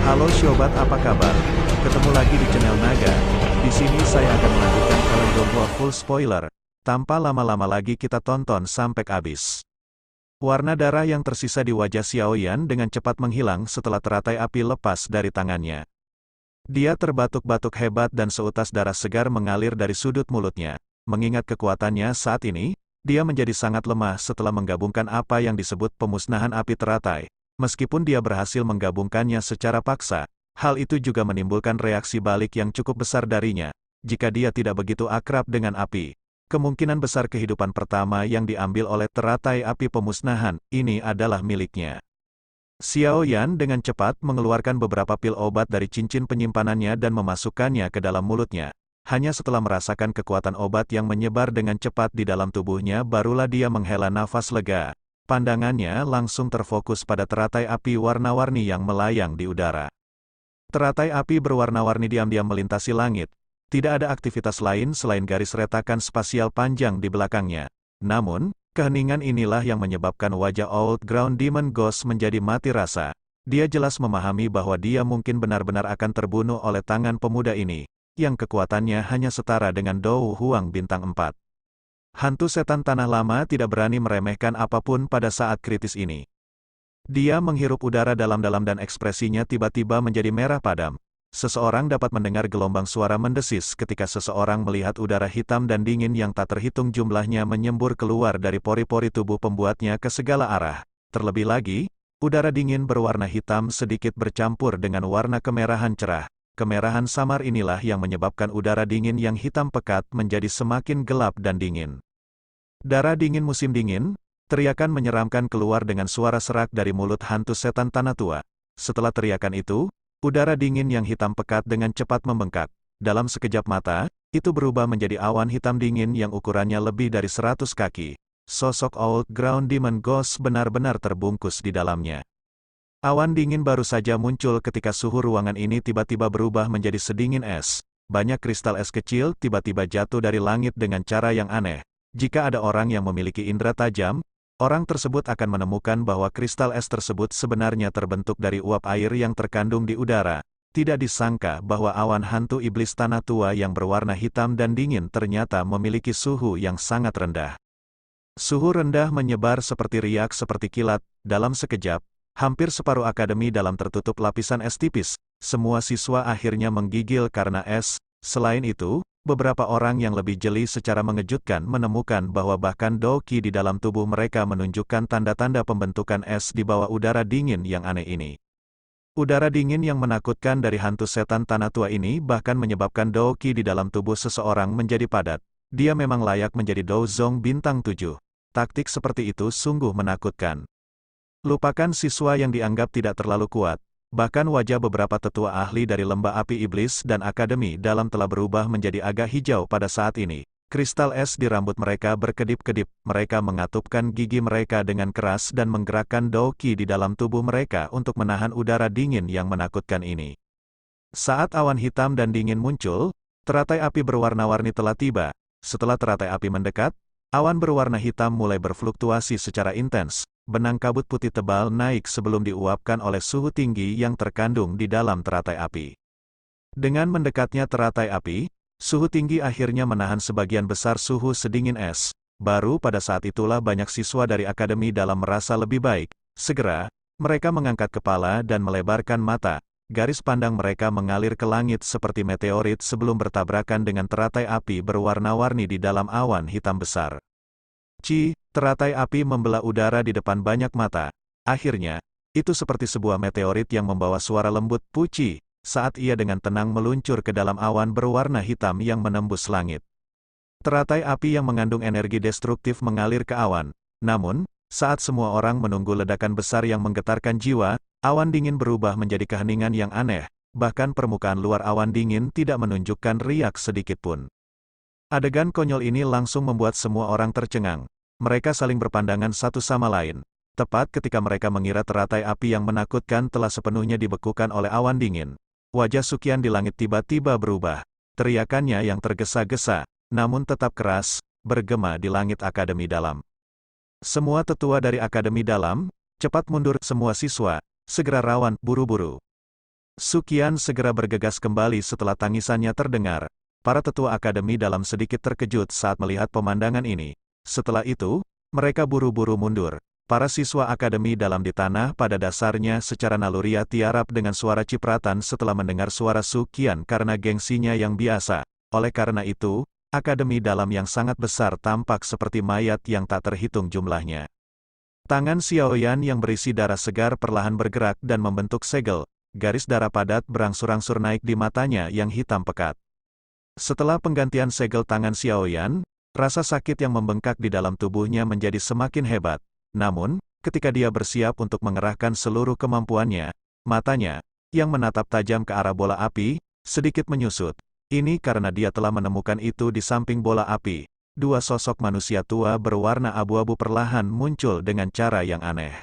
Halo Sobat, apa kabar? Ketemu lagi di channel Naga. Di sini saya akan melanjutkan Kalender Gua full spoiler. Tanpa lama-lama lagi kita tonton sampai habis. Warna darah yang tersisa di wajah Xiaoyan dengan cepat menghilang setelah teratai api lepas dari tangannya. Dia terbatuk-batuk hebat dan seutas darah segar mengalir dari sudut mulutnya. Mengingat kekuatannya saat ini, dia menjadi sangat lemah setelah menggabungkan apa yang disebut pemusnahan api teratai. Meskipun dia berhasil menggabungkannya secara paksa, hal itu juga menimbulkan reaksi balik yang cukup besar darinya. Jika dia tidak begitu akrab dengan api, kemungkinan besar kehidupan pertama yang diambil oleh teratai api pemusnahan ini adalah miliknya. Xiaoyan dengan cepat mengeluarkan beberapa pil obat dari cincin penyimpanannya dan memasukkannya ke dalam mulutnya. Hanya setelah merasakan kekuatan obat yang menyebar dengan cepat di dalam tubuhnya barulah dia menghela nafas lega. Pandangannya langsung terfokus pada teratai api warna-warni yang melayang di udara. Teratai api berwarna-warni diam-diam melintasi langit. Tidak ada aktivitas lain selain garis retakan spasial panjang di belakangnya. Namun, keheningan inilah yang menyebabkan wajah Old Ground Demon Ghost menjadi mati rasa. Dia jelas memahami bahwa dia mungkin benar-benar akan terbunuh oleh tangan pemuda ini, yang kekuatannya hanya setara dengan Dou Huang bintang 4. Hantu setan tanah lama tidak berani meremehkan apapun pada saat kritis ini. Dia menghirup udara dalam-dalam dan ekspresinya tiba-tiba menjadi merah padam. Seseorang dapat mendengar gelombang suara mendesis ketika seseorang melihat udara hitam dan dingin yang tak terhitung jumlahnya menyembur keluar dari pori-pori tubuh pembuatnya ke segala arah. Terlebih lagi, udara dingin berwarna hitam sedikit bercampur dengan warna kemerahan cerah. Kemerahan samar inilah yang menyebabkan udara dingin yang hitam pekat menjadi semakin gelap dan dingin. Darah dingin musim dingin, teriakan menyeramkan keluar dengan suara serak dari mulut hantu setan tanah tua. Setelah teriakan itu, udara dingin yang hitam pekat dengan cepat membengkak. Dalam sekejap mata, itu berubah menjadi awan hitam dingin yang ukurannya lebih dari 100 kaki. Sosok Old Ground Demon Ghost benar-benar terbungkus di dalamnya. Awan dingin baru saja muncul ketika suhu ruangan ini tiba-tiba berubah menjadi sedingin es. Banyak kristal es kecil tiba-tiba jatuh dari langit dengan cara yang aneh. Jika ada orang yang memiliki indera tajam, orang tersebut akan menemukan bahwa kristal es tersebut sebenarnya terbentuk dari uap air yang terkandung di udara. Tidak disangka bahwa awan hantu iblis tanah tua yang berwarna hitam dan dingin ternyata memiliki suhu yang sangat rendah. Suhu rendah menyebar seperti riak seperti kilat. Dalam sekejap, hampir separuh akademi dalam tertutup lapisan es tipis. Semua siswa akhirnya menggigil karena es. Selain itu, beberapa orang yang lebih jeli secara mengejutkan menemukan bahwa bahkan Doqi di dalam tubuh mereka menunjukkan tanda-tanda pembentukan es di bawah udara dingin yang aneh ini. Udara dingin yang menakutkan dari hantu setan tanah tua ini bahkan menyebabkan Doqi di dalam tubuh seseorang menjadi padat. Dia memang layak menjadi Douzong bintang 7. Taktik seperti itu sungguh menakutkan. Lupakan siswa yang dianggap tidak terlalu kuat. Bahkan wajah beberapa tetua ahli dari lembah api iblis dan akademi dalam telah berubah menjadi agak hijau pada saat ini. Kristal es di rambut mereka berkedip-kedip, mereka mengatupkan gigi mereka dengan keras dan menggerakkan Doqi di dalam tubuh mereka untuk menahan udara dingin yang menakutkan ini. Saat awan hitam dan dingin muncul, teratai api berwarna-warni telah tiba. Setelah teratai api mendekat, awan berwarna hitam mulai berfluktuasi secara intens. Benang kabut putih tebal naik sebelum diuapkan oleh suhu tinggi yang terkandung di dalam teratai api. Dengan mendekatnya teratai api, suhu tinggi akhirnya menahan sebagian besar suhu sedingin es. Baru pada saat itulah banyak siswa dari akademi dalam merasa lebih baik. Segera, mereka mengangkat kepala dan melebarkan mata. Garis pandang mereka mengalir ke langit seperti meteorit sebelum bertabrakan dengan teratai api berwarna-warni di dalam awan hitam besar. Teratai api membelah udara di depan banyak mata. Akhirnya, itu seperti sebuah meteorit yang membawa suara lembut puci, saat ia dengan tenang meluncur ke dalam awan berwarna hitam yang menembus langit. Teratai api yang mengandung energi destruktif mengalir ke awan. Namun, saat semua orang menunggu ledakan besar yang menggetarkan jiwa, awan dingin berubah menjadi keheningan yang aneh, bahkan permukaan luar awan dingin tidak menunjukkan riak sedikit pun. Adegan konyol ini langsung membuat semua orang tercengang. Mereka saling berpandangan satu sama lain. Tepat ketika mereka mengira teratai api yang menakutkan telah sepenuhnya dibekukan oleh awan dingin. Wajah Sukian di langit tiba-tiba berubah. Teriakannya yang tergesa-gesa, namun tetap keras, bergema di langit akademi dalam. Semua tetua dari akademi dalam, cepat mundur semua siswa, segera rawan, buru-buru. Su Qian segera bergegas kembali setelah tangisannya terdengar. Para tetua akademi dalam sedikit terkejut saat melihat pemandangan ini. Setelah itu, mereka buru-buru mundur. Para siswa akademi dalam di tanah pada dasarnya secara naluriah tiarap dengan suara cipratan setelah mendengar suara Su Qian karena gengsinya yang biasa. Oleh karena itu, akademi dalam yang sangat besar tampak seperti mayat yang tak terhitung jumlahnya. Tangan Xiaoyan yang berisi darah segar perlahan bergerak dan membentuk segel. Garis darah padat berangsur-angsur naik di matanya yang hitam pekat. Setelah penggantian segel tangan Xiaoyan, rasa sakit yang membengkak di dalam tubuhnya menjadi semakin hebat. Namun, ketika dia bersiap untuk mengerahkan seluruh kemampuannya, matanya, yang menatap tajam ke arah bola api, sedikit menyusut. Ini karena dia telah menemukan itu di samping bola api. Dua sosok manusia tua berwarna abu-abu perlahan muncul dengan cara yang aneh.